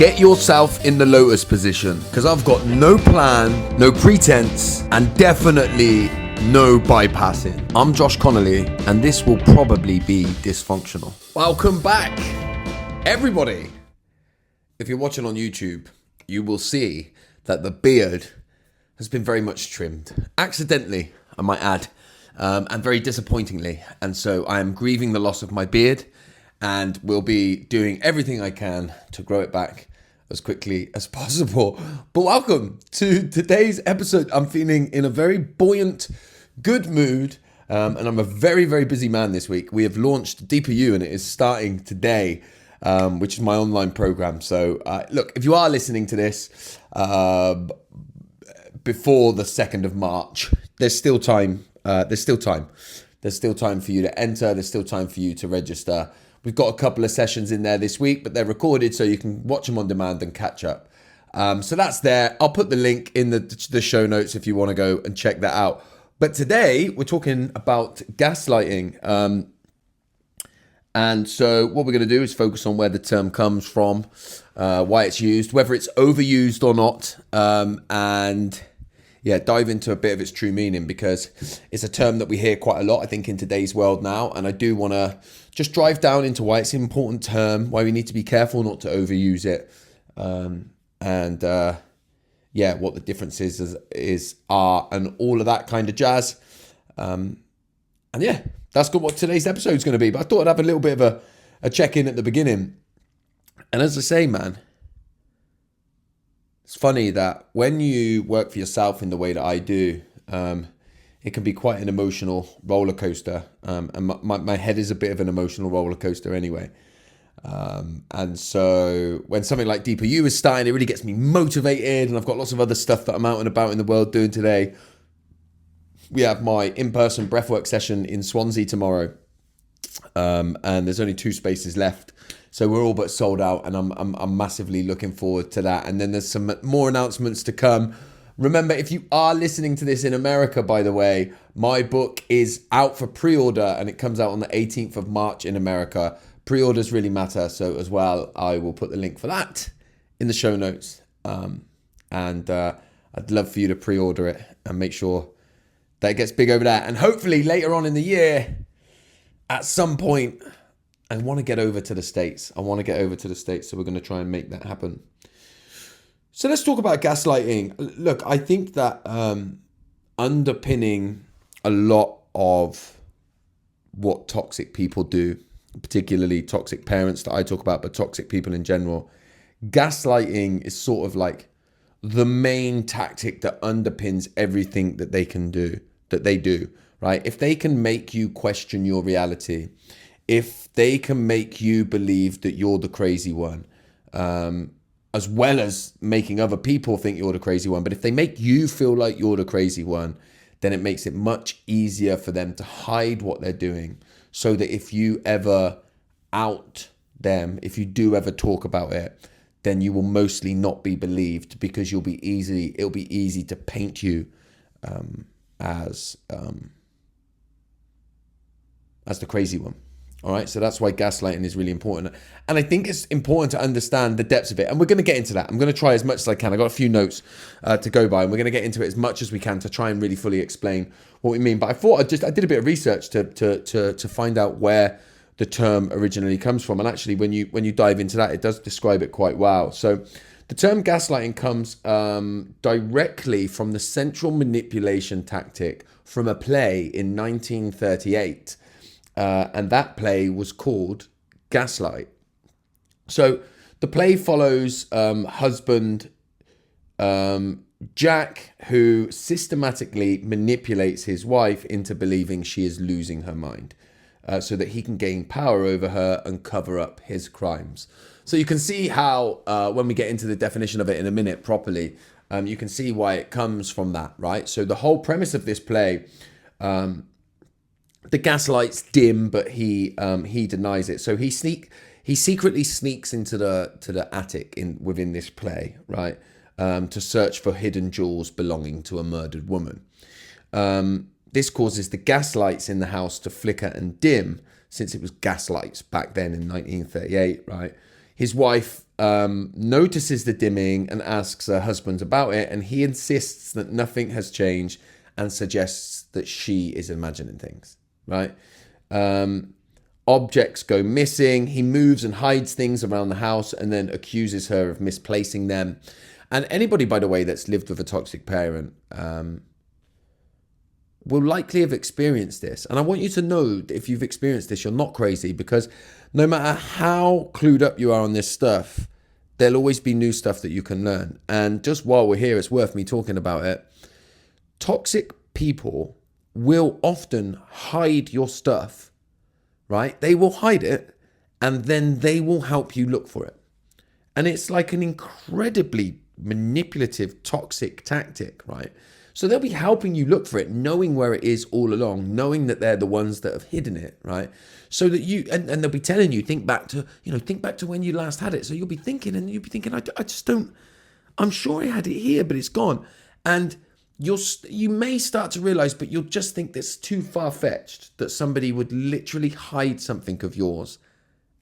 Get yourself in the lotus position, because I've got no plan, no pretense, and definitely no bypassing. I'm Josh Connolly, and this will probably be dysfunctional. Welcome back, everybody. If you're watching on YouTube, you will see that the beard has been very much trimmed. Accidentally, I might add, and very disappointingly. And so I am grieving the loss of my beard, and will be doing everything I can to grow it back as quickly as possible. But welcome to today's episode. I'm feeling in a very buoyant, good mood, and I'm a very, very busy man this week. We have launched Deeper You, and it is starting today, which is my online program. So look, if you are listening to this before the 2nd of March, there's still time. There's still time for you to enter. There's still time for you to register. We've got a couple of sessions in there this week, but they're recorded so you can watch them on demand and catch up. So that's there. I'll put the link in the show notes if you want to go and check that out. But today we're talking about gaslighting. And so what we're going to do is focus on where the term comes from, why it's used, whether it's overused or not, and dive into a bit of its true meaning, because it's a term that we hear quite a lot, I think, in today's world now. And I do want to just drive down into why it's an important term, why we need to be careful not to overuse it, and what the differences are, and all of that kind of jazz. That's what today's episode is going to be. But I thought I'd have a little bit of a check-in at the beginning. And as I say, man, it's funny that when you work for yourself in the way that I do, it can be quite an emotional roller coaster. And my head is a bit of an emotional roller coaster anyway. And so when something like Deeper You is starting, it really gets me motivated. And I've got lots of other stuff that I'm out and about in the world doing today. We have my in-person breathwork session in Swansea tomorrow. And there's only 2 spaces left. So we're all but sold out, and I'm massively looking forward to that. And then there's some more announcements to come. Remember, if you are listening to this in America, by the way, my book is out for pre-order, and it comes out on the 18th of March in America. Pre-orders really matter. So as well, I will put the link for that in the show notes. And I'd love for you to pre-order it and make sure that it gets big over there. And hopefully later on in the year, at some point, I want to get over to the States. So we're going to try and make that happen. So let's talk about gaslighting. Look, I think that underpinning a lot of what toxic people do, particularly toxic parents that I talk about, but toxic people in general, gaslighting is sort of like the main tactic that underpins everything that they do, right? If they can make you question your reality, if they can make you believe that you're the crazy one, as well as making other people think you're the crazy one, but if they make you feel like you're the crazy one, then it makes it much easier for them to hide what they're doing, so that if you ever out them, if you do ever talk about it, then you will mostly not be believed, because it'll be easy to paint you as the crazy one. All right, so that's why gaslighting is really important. And I think it's important to understand the depths of it. And we're going to get into that. I'm going to try as much as I can. I got a few notes to go by, and we're going to get into it as much as we can to try and really fully explain what we mean. But I thought I did a bit of research to find out where the term originally comes from. And actually, when you dive into that, it does describe it quite well. So the term gaslighting comes directly from the central manipulation tactic from a play in 1938. And that play was called Gaslight. So the play follows husband Jack, who systematically manipulates his wife into believing she is losing her mind, so that he can gain power over her and cover up his crimes. So you can see how, when we get into the definition of it in a minute properly, you can see why it comes from that, right? So the whole premise of this play, the gaslight's dim, but he denies it. So he secretly sneaks into the attic within this play, right, to search for hidden jewels belonging to a murdered woman. This causes the gas lights in the house to flicker and dim, since it was gas lights back then in 1938, right? His wife notices the dimming and asks her husband about it, and he insists that nothing has changed and suggests that she is imagining things, right? Objects go missing. He moves and hides things around the house and then accuses her of misplacing them. And anybody, by the way, that's lived with a toxic parent will likely have experienced this. And I want you to know that if you've experienced this, you're not crazy, because no matter how clued up you are on this stuff, there'll always be new stuff that you can learn. And just while we're here, it's worth me talking about it. Toxic people will often hide your stuff, right? They will hide it and then they will help you look for it. And it's like an incredibly manipulative, toxic tactic, right? So they'll be helping you look for it, knowing where it is all along, knowing that they're the ones that have hidden it, right? So that you, and they'll be telling you, think back to when you last had it. So you'll be thinking, I just don't, I'm sure I had it here, but it's gone. And you may start to realize, but you'll just think that's too far-fetched, that somebody would literally hide something of yours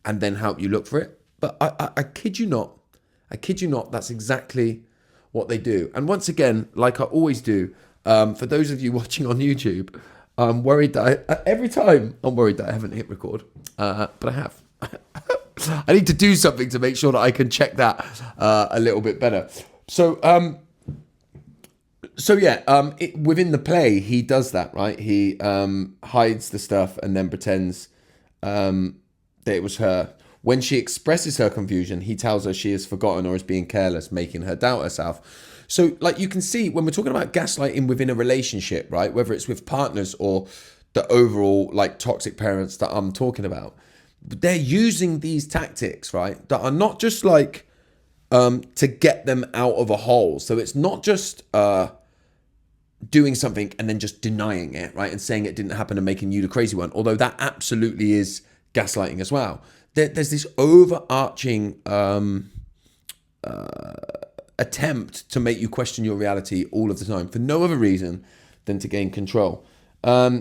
and then help you look for it. But I kid you not, that's exactly what they do. And once again, like I always do, for those of you watching on YouTube, I'm worried that every time I'm worried that I haven't hit record, but I have. I need to do something to make sure that I can check that a little bit better. So within the play, he does that, right? He hides the stuff and then pretends that it was her. When she expresses her confusion, he tells her she has forgotten or is being careless, making her doubt herself. So, like, you can see when we're talking about gaslighting within a relationship, right, whether it's with partners or the overall, like, toxic parents that I'm talking about, they're using these tactics, right, that are not just, like, to get them out of a hole. So it's not just doing something and then just denying it, right, and saying it didn't happen and making you the crazy one, although that absolutely is gaslighting as well. There's this overarching attempt to make you question your reality all of the time for no other reason than to gain control.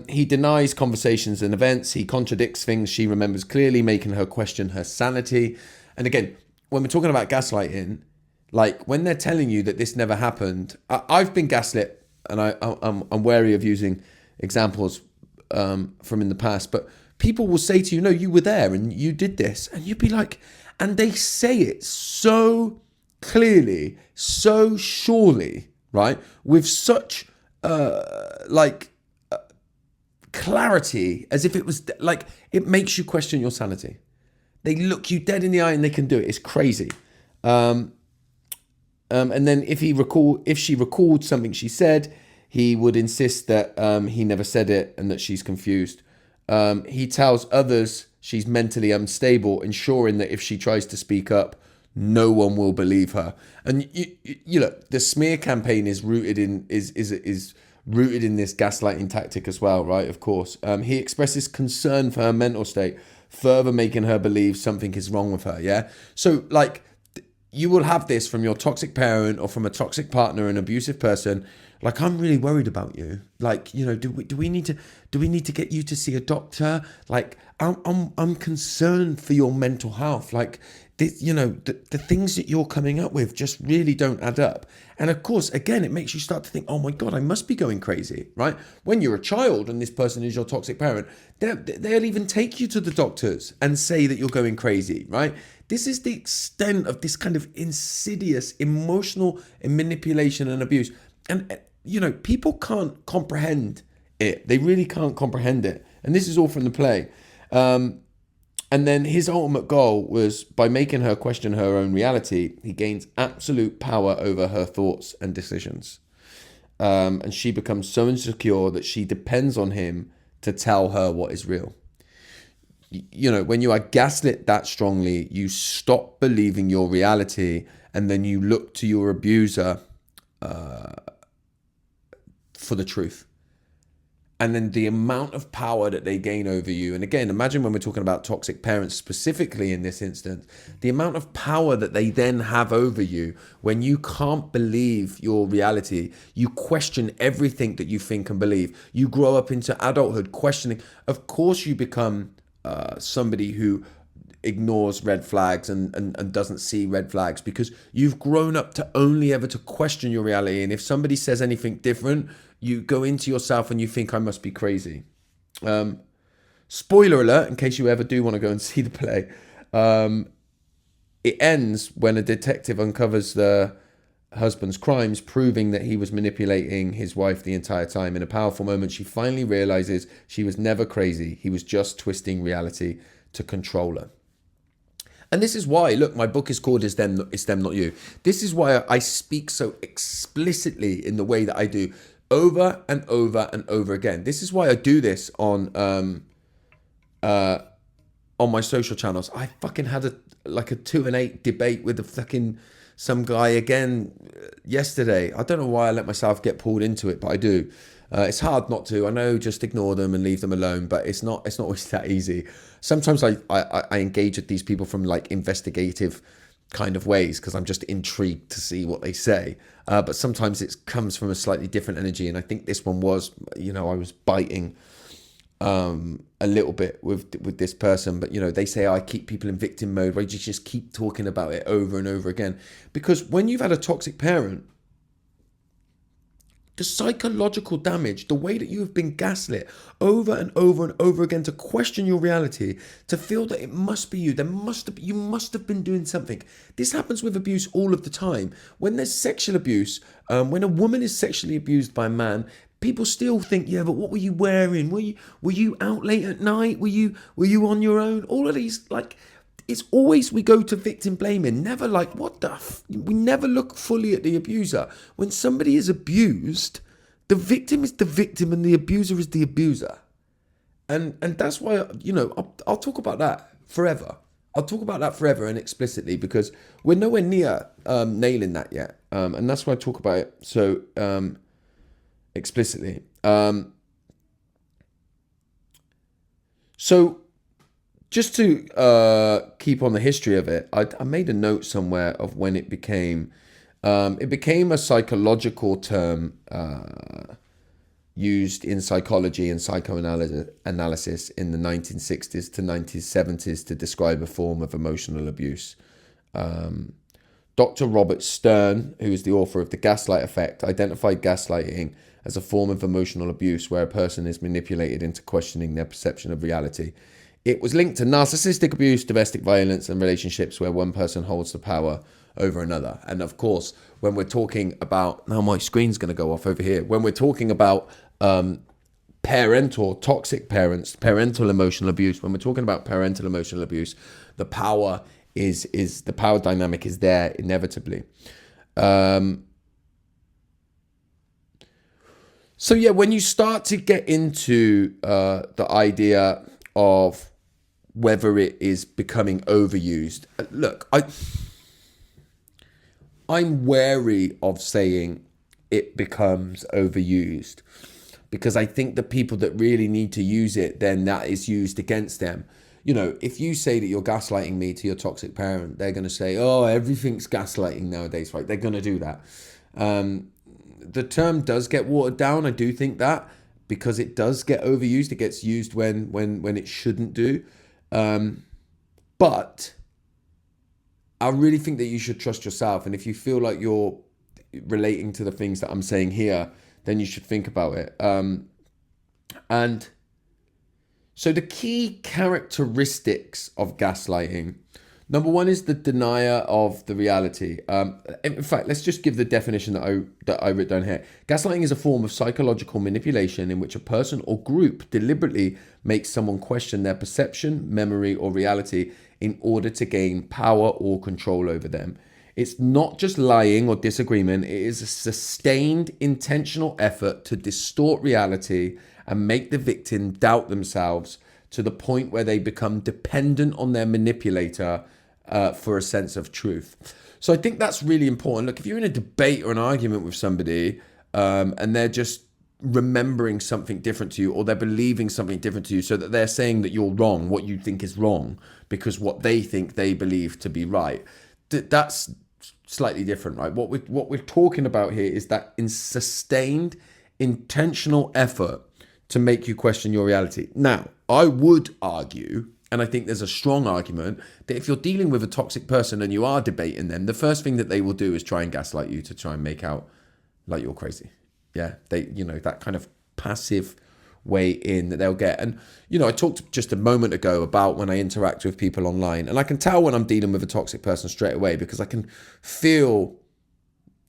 He denies conversations and events. He contradicts things she remembers clearly, making her question her sanity. And again, when we're talking about gaslighting, like when they're telling you that this never happened, I've been gaslit, and I'm wary of using examples from in the past, but people will say to you, no, you were there and you did this. And you'd be like, and they say it so clearly, so surely, right? With such clarity, as if it was like, it makes you question your sanity. They look you dead in the eye and they can do it. It's crazy. And then if she recalled something she said, he would insist that he never said it and that she's confused. He tells others she's mentally unstable, ensuring that if she tries to speak up, no one will believe her. And you look, the smear campaign is rooted in rooted in this gaslighting tactic as well, right? Of course. He expresses concern for her mental state, further making her believe something is wrong with her. Yeah. So like, you will have this from your toxic parent or from a toxic partner, an abusive person. Like, I'm really worried about you. Like, you know, do we need to get you to see a doctor? Like, I'm concerned for your mental health. Like, this, you know, the things that you're coming up with just really don't add up. And of course, again, it makes you start to think, oh my God, I must be going crazy, right? When you're a child and this person is your toxic parent, they'll even take you to the doctors and say that you're going crazy, right? This is the extent of this kind of insidious emotional manipulation and abuse. And, you know, people can't comprehend it. They really can't comprehend it. And this is all from the play. And then his ultimate goal was, by making her question her own reality, he gains absolute power over her thoughts and decisions. And she becomes so insecure that she depends on him to tell her what is real. You know, when you are gaslit that strongly, you stop believing your reality, and then you look to your abuser for the truth. And then the amount of power that they gain over you. And again, imagine when we're talking about toxic parents specifically in this instance, the amount of power that they then have over you when you can't believe your reality. You question everything that you think and believe. You grow up into adulthood questioning. Of course, you become somebody who ignores red flags and doesn't see red flags, because you've grown up to only ever to question your reality. And if somebody says anything different, you go into yourself and you think, I must be crazy. Spoiler alert, in case you ever do want to go and see the play. It ends when a detective uncovers the husband's crimes, proving that he was manipulating his wife the entire time. In a powerful moment, she finally realizes she was never crazy. He was just twisting reality to control her. And this is why, look, my book is called Is Them, Not You. This is why I speak so explicitly in the way that I do, over and over and over again. This is why I do this on my social channels. I fucking had a 2-8 debate with some guy again yesterday. I don't know why I let myself get pulled into it, but I do. It's hard not to. I know, just ignore them and leave them alone, but it's not always that easy. Sometimes I engage with these people from like investigative kind of ways because I'm just intrigued to see what they say. But sometimes it comes from a slightly different energy, and I think this one was, I was biting a little bit with this person. But they say I keep people in victim mode, where you just keep talking about it over and over again, because when you've had a toxic parent, the psychological damage, the way that you have been gaslit over and over and over again to question your reality, to feel that it must be you, you must have been doing something. This happens with abuse all of the time. When there's sexual abuse, when a woman is sexually abused by a man, people still think, yeah, but what were you wearing? Were you out late at night? Were you on your own? All of these, it's always, we go to victim blaming, never we never look fully at the abuser. When somebody is abused, the victim is the victim and the abuser is the abuser. And that's why, I'll talk about that forever. I'll talk about that forever and explicitly, because we're nowhere near nailing that yet. And that's why I talk about it so explicitly. So just to keep on the history of it, I made a note somewhere of when it became a psychological term used in psychology and psychoanalysis in the 1960s to 1970s to describe a form of emotional abuse. Dr. Robert Stern, who is the author of The Gaslight Effect, identified gaslighting as a form of emotional abuse where a person is manipulated into questioning their perception of reality. It was linked to narcissistic abuse, domestic violence, and relationships where one person holds the power over another. And of course, when we're talking about, now my screen's going to go off over here. When we're talking about toxic parents, parental emotional abuse, when we're talking about parental emotional abuse, the power the power dynamic is there inevitably. So yeah, when you start to get into the idea of whether it is becoming overused, look, I'm wary of saying it becomes overused, because I think the people that really need to use it, then that is used against them. If you say that you're gaslighting me to your toxic parent, they're going to say, oh, everything's gaslighting nowadays, right? They're going to do that. The term does get watered down. I do think that, because it does get overused. It gets used when it shouldn't do. But I really think that you should trust yourself. And if you feel like you're relating to the things that I'm saying here, then you should think about it. And so the key characteristics of gaslighting, number one, is the denier of the reality. In fact, let's just give the definition that I wrote down here. Gaslighting is a form of psychological manipulation in which a person or group deliberately makes someone question their perception, memory, or reality in order to gain power or control over them. It's not just lying or disagreement. It is a sustained, intentional effort to distort reality and make the victim doubt themselves to the point where they become dependent on their manipulator for a sense of truth. So I think that's really important. Look, if you're in a debate or an argument with somebody and they're just remembering something different to you, or they're believing something different to you, so that they're saying that you're wrong, what you think is wrong, because what they think they believe to be right, that's slightly different, right? What we're talking about here is that in sustained, intentional effort to make you question your reality. Now, I would argue And I think there's a strong argument that if you're dealing with a toxic person and you are debating them, the first thing that they will do is try and gaslight you to try and make out like you're crazy. Yeah, that kind of passive way in that they'll get. And, I talked just a moment ago about when I interact with people online, and I can tell when I'm dealing with a toxic person straight away because I can feel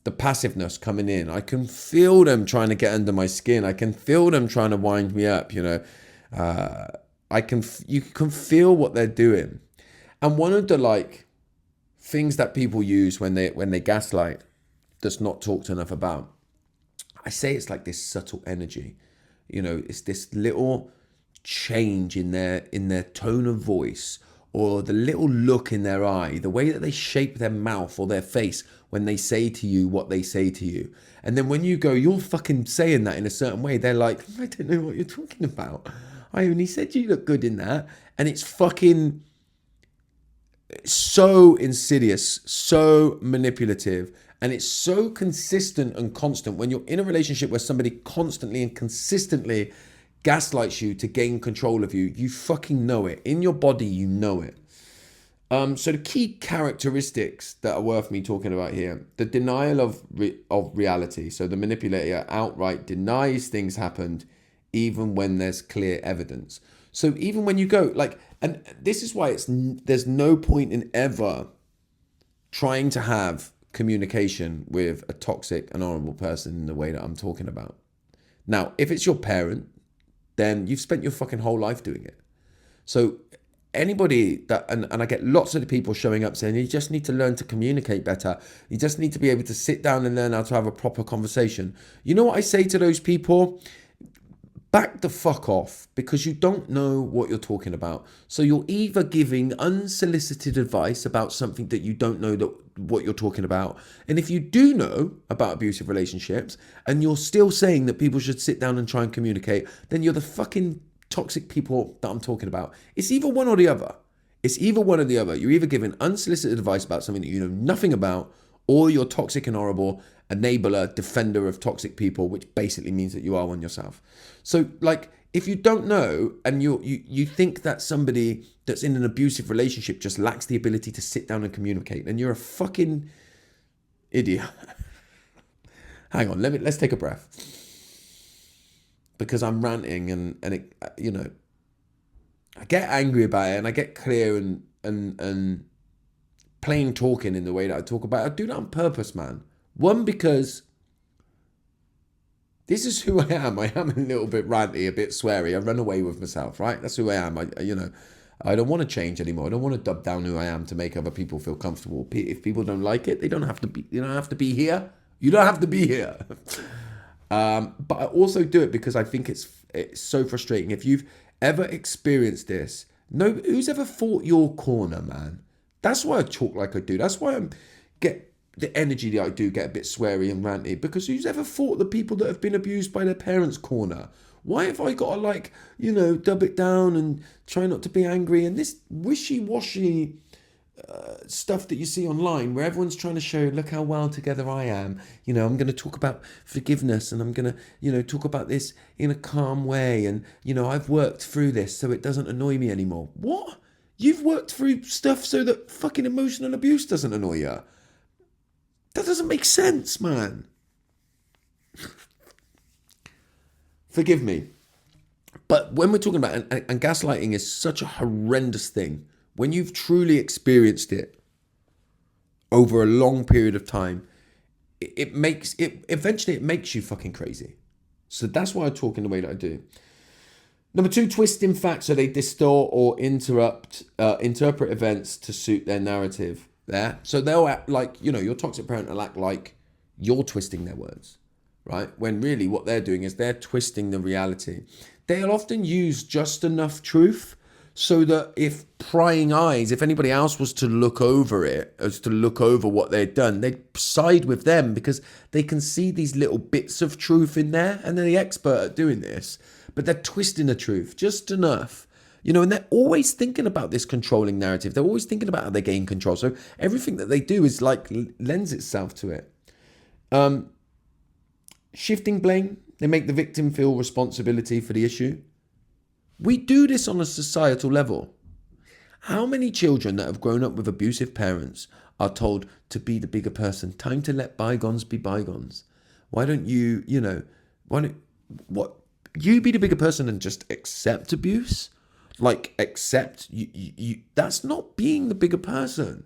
the passiveness coming in. I can feel them trying to get under my skin. I can feel them trying to wind me up, you can feel what they're doing. And one of the things that people use when they gaslight that's not talked enough about, I say it's like this subtle energy. It's this little change in their tone of voice, or the little look in their eye, the way that they shape their mouth or their face when they say to you what they say to you. And then when you go, you're fucking saying that in a certain way, they're like, I don't know what you're talking about. I only said you look good in that. And it's fucking so insidious, so manipulative, and it's so consistent and constant. When you're in a relationship where somebody constantly and consistently gaslights you to gain control of you, you fucking know it. In your body, you know it. So the key characteristics that are worth me talking about here: the denial of reality. So the manipulator outright denies things happened, even when there's clear evidence. So even when you go and this is why there's no point in ever trying to have communication with a toxic and horrible person in the way that I'm talking about. Now, if it's your parent, then you've spent your fucking whole life doing it. So anybody that, and I get lots of the people showing up saying, you just need to learn to communicate better. You just need to be able to sit down and learn how to have a proper conversation. You know what I say to those people? Back the fuck off, because you don't know what you're talking about. So you're either giving unsolicited advice about something that you don't know what you're talking about. And if you do know about abusive relationships and you're still saying that people should sit down and try and communicate, then you're the fucking toxic people that I'm talking about. It's either one or the other. It's either one or the other. You're either giving unsolicited advice about something that you know nothing about, or you're toxic and horrible, enabler, defender of toxic people, which basically means that you are one yourself. So if you don't know and you think that somebody that's in an abusive relationship just lacks the ability to sit down and communicate, then you're a fucking idiot. Hang on, let's take a breath. Because I'm ranting and it, I get angry about it and I get clear and plain talking in the way that I talk about it. I do that on purpose, man. One, because this is who I am. I am a little bit ranty, a bit sweary. I run away with myself, right? That's who I am. I don't want to change anymore. I don't want to dub down who I am to make other people feel comfortable. If people don't like it, they don't have to be. You don't have to be here. You don't have to be here. But I also do it because I think it's so frustrating. If you've ever experienced this, who's ever fought your corner, man? That's why I talk like I do. That's why I get the energy that I do, get a bit sweary and ranty, because who's ever fought the people that have been abused by their parents' corner? Why have I got to dub it down and try not to be angry? And this wishy-washy stuff that you see online where everyone's trying to show, look how well together I am. I'm going to talk about forgiveness and I'm going to, talk about this in a calm way. And, I've worked through this so it doesn't annoy me anymore. What? You've worked through stuff so that fucking emotional abuse doesn't annoy you? That doesn't make sense, man. Forgive me. But when we're talking about, and gaslighting is such a horrendous thing, when you've truly experienced it over a long period of time, it eventually makes you fucking crazy. So that's why I talk in the way that I do. Number 2, twisting facts, so they distort or interpret events to suit their narrative. There, so they'll act like, your toxic parent will act like you're twisting their words, right? When really what they're doing is they're twisting the reality. They'll often use just enough truth so that if prying eyes, if anybody else was to look over it, as to look over what they'd done, they'd side with them because they can see these little bits of truth in there, and they're the expert at doing this, but they're twisting the truth just enough. And they're always thinking about this controlling narrative. They're always thinking about how they gain control. So everything that they do is lends itself to it. Shifting blame. They make the victim feel responsibility for the issue. We do this on a societal level. How many children that have grown up with abusive parents are told to be the bigger person? Time to let bygones be bygones. Why don't you, why don't what you be the bigger person and just accept abuse? Like accept you that's not being the bigger person.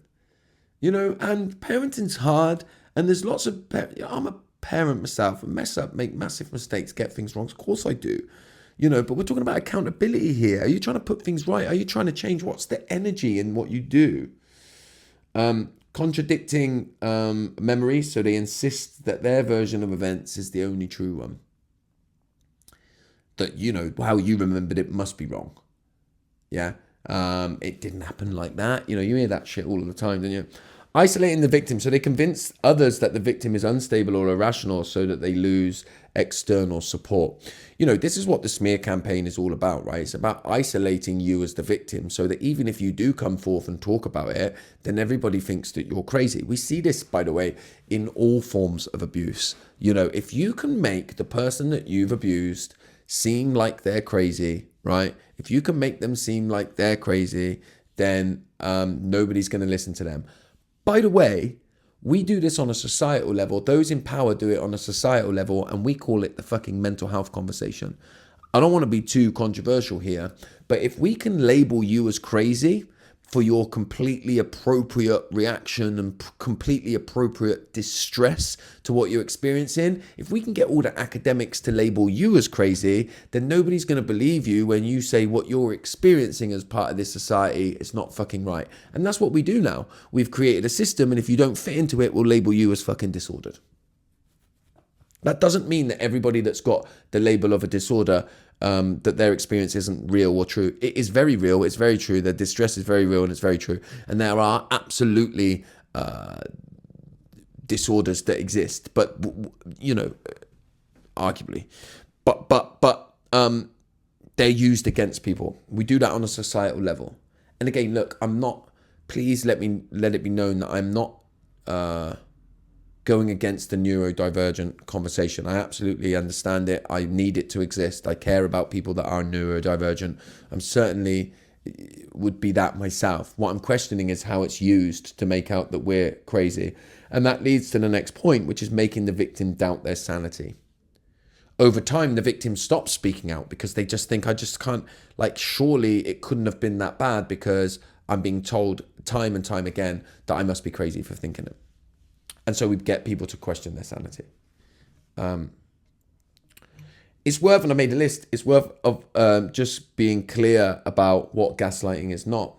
And parenting's hard, and there's lots of I'm a parent myself, and mess up, make massive mistakes, get things wrong. Of course I do. But we're talking about accountability here. Are you trying to put things right? Are you trying to change? What's the energy in what you do? Contradicting memory, so they insist that their version of events is the only true one. That, how you remembered it must be wrong. Yeah. It didn't happen like that. You hear that shit all the time, don't you? Isolating the victim. So they convince others that the victim is unstable or irrational so that they lose external support. This is what the smear campaign is all about, right? It's about isolating you as the victim so that even if you do come forth and talk about it, then everybody thinks that you're crazy. We see this, by the way, in all forms of abuse. If you can make the person that you've abused seem like they're crazy, right? If you can make them seem like they're crazy, then nobody's going to listen to them. By the way, we do this on a societal level. Those in power do it on a societal level, and we call it the fucking mental health conversation. I don't want to be too controversial here, but if we can label you as crazy for your completely appropriate reaction and completely appropriate distress to what you're experiencing, if we can get all the academics to label you as crazy, then nobody's going to believe you when you say what you're experiencing as part of this society is not fucking right. And that's what we do now. We've created a system, and if you don't fit into it, we'll label you as fucking disordered. That doesn't mean that everybody that's got the label of a disorder, that their experience isn't real or true. It is very real. It's very true. The distress is very real, and it's very true. And there are absolutely disorders that exist, but arguably, but they're used against people. We do that on a societal level. And again, look, please let it be known that I'm not going against the neurodivergent conversation. I absolutely understand it. I need it to exist. I care about people that are neurodivergent. I'm certainly would be that myself. What I'm questioning is how it's used to make out that we're crazy. And that leads to the next point, which is making the victim doubt their sanity. Over time, the victim stops speaking out because they just think, I just can't, surely it couldn't have been that bad because I'm being told time and time again that I must be crazy for thinking it. And so we get people to question their sanity. It's worth, and I made a list, it's worth of just being clear about what gaslighting is not.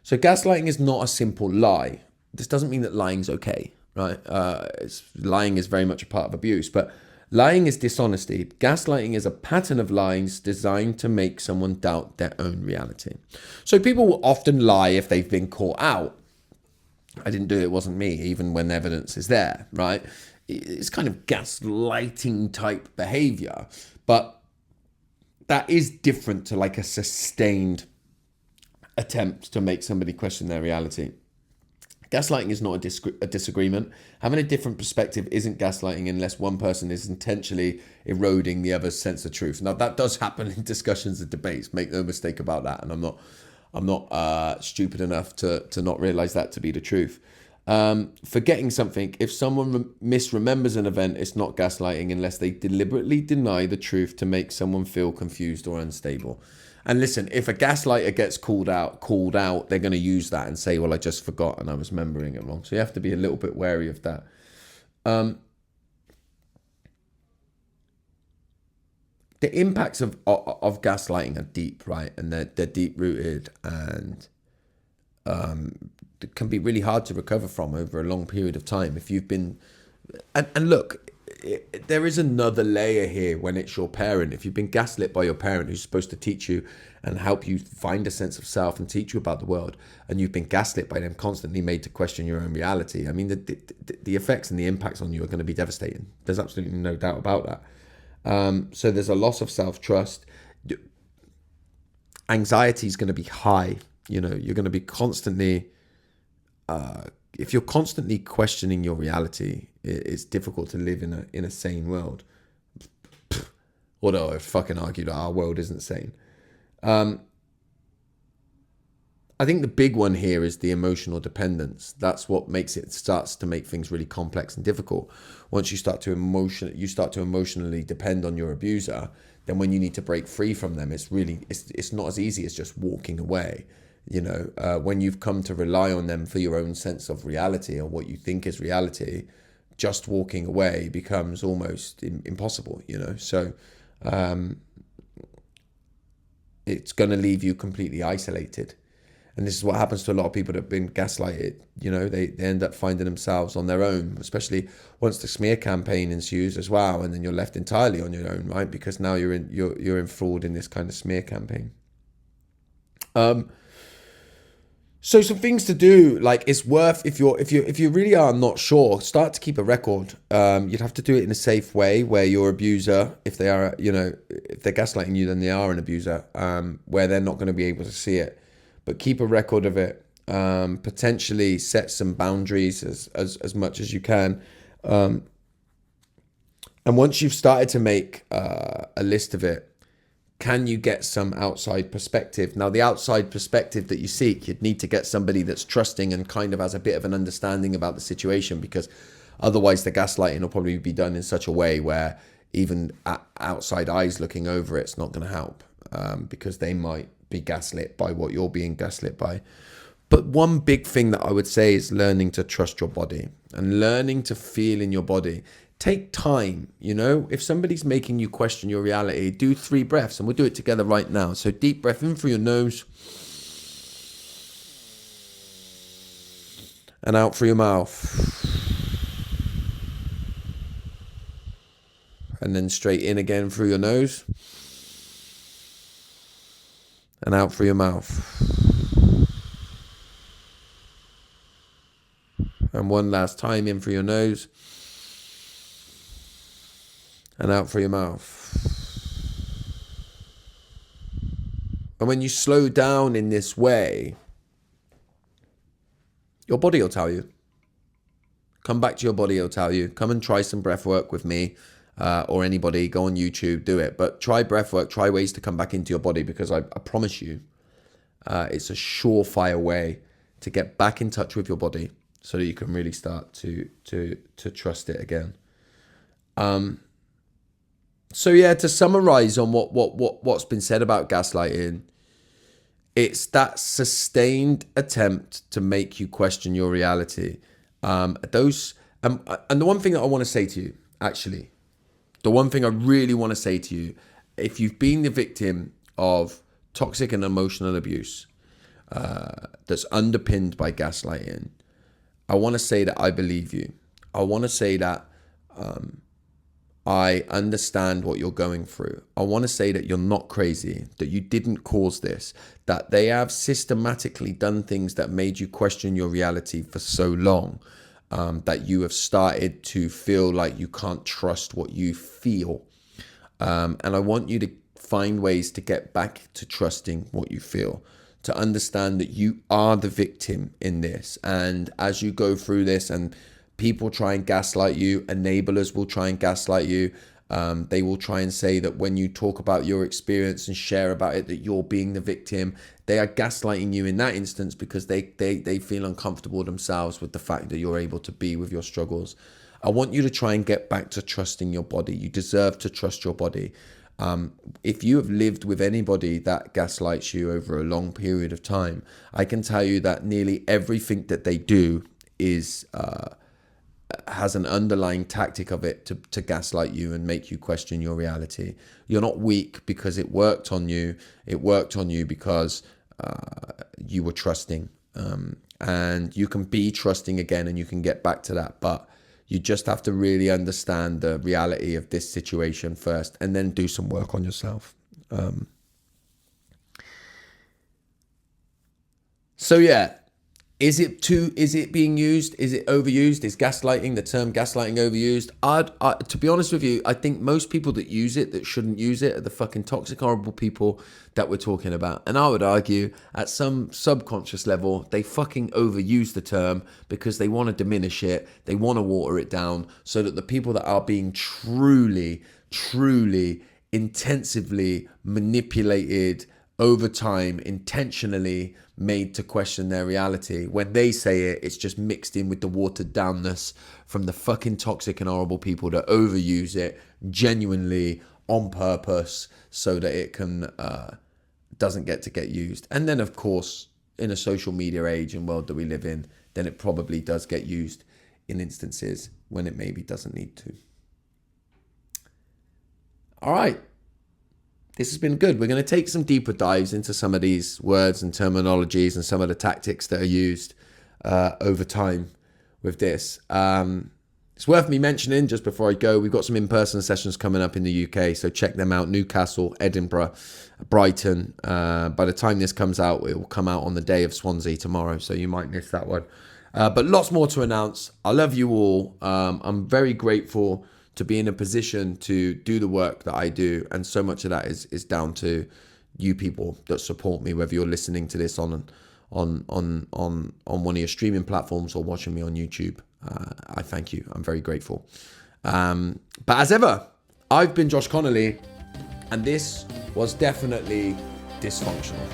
So gaslighting is not a simple lie. This doesn't mean that lying's okay, right? Lying is very much a part of abuse, but lying is dishonesty. Gaslighting is a pattern of lies designed to make someone doubt their own reality. So people will often lie if they've been caught out. I didn't do it, it wasn't me, even when evidence is there, right? It's kind of gaslighting type behavior, but that is different to a sustained attempt to make somebody question their reality. Gaslighting is not a disagreement. Having a different perspective isn't gaslighting unless one person is intentionally eroding the other's sense of truth. Now, that does happen in discussions and debates. Make no mistake about that. And I'm not stupid enough to not realize that to be the truth. Forgetting something. If someone misremembers an event, it's not gaslighting unless they deliberately deny the truth to make someone feel confused or unstable. And listen, if a gaslighter gets called out, they're going to use that and say, well, I just forgot and I was remembering it wrong. So you have to be a little bit wary of that. The impacts of gaslighting are deep, right? And they're deep rooted, and it can be really hard to recover from over a long period of time. If you've been, and look, there is another layer here when it's your parent. If you've been gaslit by your parent who's supposed to teach you and help you find a sense of self and teach you about the world, and you've been gaslit by them, constantly made to question your own reality, I mean, the effects and the impacts on you are going to be devastating. There's absolutely no doubt about that. So there's a loss of self-trust. Anxiety is going to be high. You're going to be constantly, if you're constantly questioning your reality, it's difficult to live in a sane world. Although I fucking argue that our world isn't sane. And I think the big one here is the emotional dependence. That's what starts to make things really complex and difficult. Once you start to emotionally depend on your abuser, then when you need to break free from them, it's not as easy as just walking away. When you've come to rely on them for your own sense of reality or what you think is reality, just walking away becomes almost impossible. So it's going to leave you completely isolated. And this is what happens to a lot of people that have been gaslighted. They end up finding themselves on their own, especially once the smear campaign ensues as well, and then you're left entirely on your own, right? Because now you're enthralled in this kind of smear campaign. So some things to do, like it's worth, if you really are not sure, start to keep a record. You'd have to do it in a safe way where your abuser, if they're gaslighting you, then they are an abuser, where they're not going to be able to see it. But keep a record of it. Potentially set some boundaries as much as you can. And once you've started to make a list of it, can you get some outside perspective? Now, the outside perspective that you seek, you'd need to get somebody that's trusting and kind of has a bit of an understanding about the situation, because otherwise the gaslighting will probably be done in such a way where even outside eyes looking over it's not going to help, because they might be gaslit by what you're being gaslit by. But one big thing that I would say is learning to trust your body and learning to feel in your body. Take time, if somebody's making you question your reality, do 3 breaths, and we'll do it together right now. So deep breath in through your nose and out through your mouth. And then straight in again through your nose and out through your mouth. And one last time, in through your nose and out through your mouth. And when you slow down in this way, your body will tell you. Come back to your body, it'll tell you. Come and try some breath work with me, or anybody. Go on YouTube, do it. But try breath work, try ways to come back into your body, because I promise you, it's a surefire way to get back in touch with your body so that you can really start to trust it again. So yeah, to summarize on what's been said about gaslighting, it's that sustained attempt to make you question your reality. And the one thing that I want to say to you, actually, the one thing I really want to say to you, if you've been the victim of toxic and emotional abuse that's underpinned by gaslighting, I want to say that I believe you. I want to say that I understand what you're going through. I want to say that you're not crazy, that you didn't cause this, that they have systematically done things that made you question your reality for so long, that you have started to feel like you can't trust what you feel. And I want you to find ways to get back to trusting what you feel, to understand that you are the victim in this. And as you go through this and people try and gaslight you, enablers will try and gaslight you. They will try and say that when you talk about your experience and share about it, that you're being the victim. They are gaslighting you in that instance because they feel uncomfortable themselves with the fact that you're able to be with your struggles. I want you to try and get back to trusting your body. You deserve to trust your body. If you have lived with anybody that gaslights you over a long period of time, I can tell you that nearly everything that they do is has an underlying tactic of it to gaslight you and make you question your reality. You're not weak because it worked on you. It worked on you because you were trusting. And you can be trusting again and you can get back to that. But you just have to really understand the reality of this situation first and then do some work on yourself. So yeah. Is it being used? Is it overused? Is gaslighting, the term gaslighting, overused? To be honest with you, I think most people that use it, that shouldn't use it, are the fucking toxic, horrible people that we're talking about. And I would argue at some subconscious level, they fucking overuse the term because they want to diminish it. They want to water it down so that the people that are being truly, intensively manipulated, over time intentionally made to question their reality. When they say it, it's just mixed in with the watered downness from the fucking toxic and horrible people that overuse it genuinely on purpose so that it can doesn't get used. And then of course, in a social media age and world that we live in, then it probably does get used in instances when it maybe doesn't need to. All right. This has been good. We're going to take some deeper dives into some of these words and terminologies and some of the tactics that are used over time with this. It's worth me mentioning just before I go, we've got some in-person sessions coming up in the UK, so check them out. Newcastle, Edinburgh, Brighton. By the time this comes out, it will come out on the day of Swansea tomorrow, so you might miss that one. But lots more to announce. I love you all. I'm very grateful to be in a position to do the work that I do, and so much of that is down to you people that support me, whether you're listening to this on one of your streaming platforms or watching me on YouTube. I thank you. I'm very grateful. But as ever, I've been Josh Connolly, and this was definitely dysfunctional.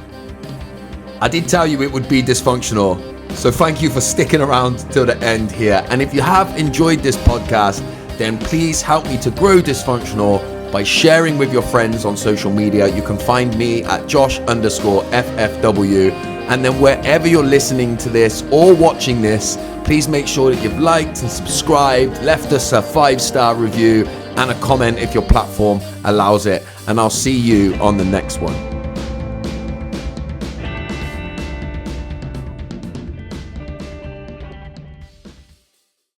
I did tell you it would be dysfunctional, so thank you for sticking around till the end here. And if you have enjoyed this podcast, then please help me to grow Dysfunctional by sharing with your friends on social media. You can find me at Josh_FFW. And then wherever you're listening to this or watching this, please make sure that you've liked and subscribed, left us a 5-star review and a comment if your platform allows it. And I'll see you on the next one.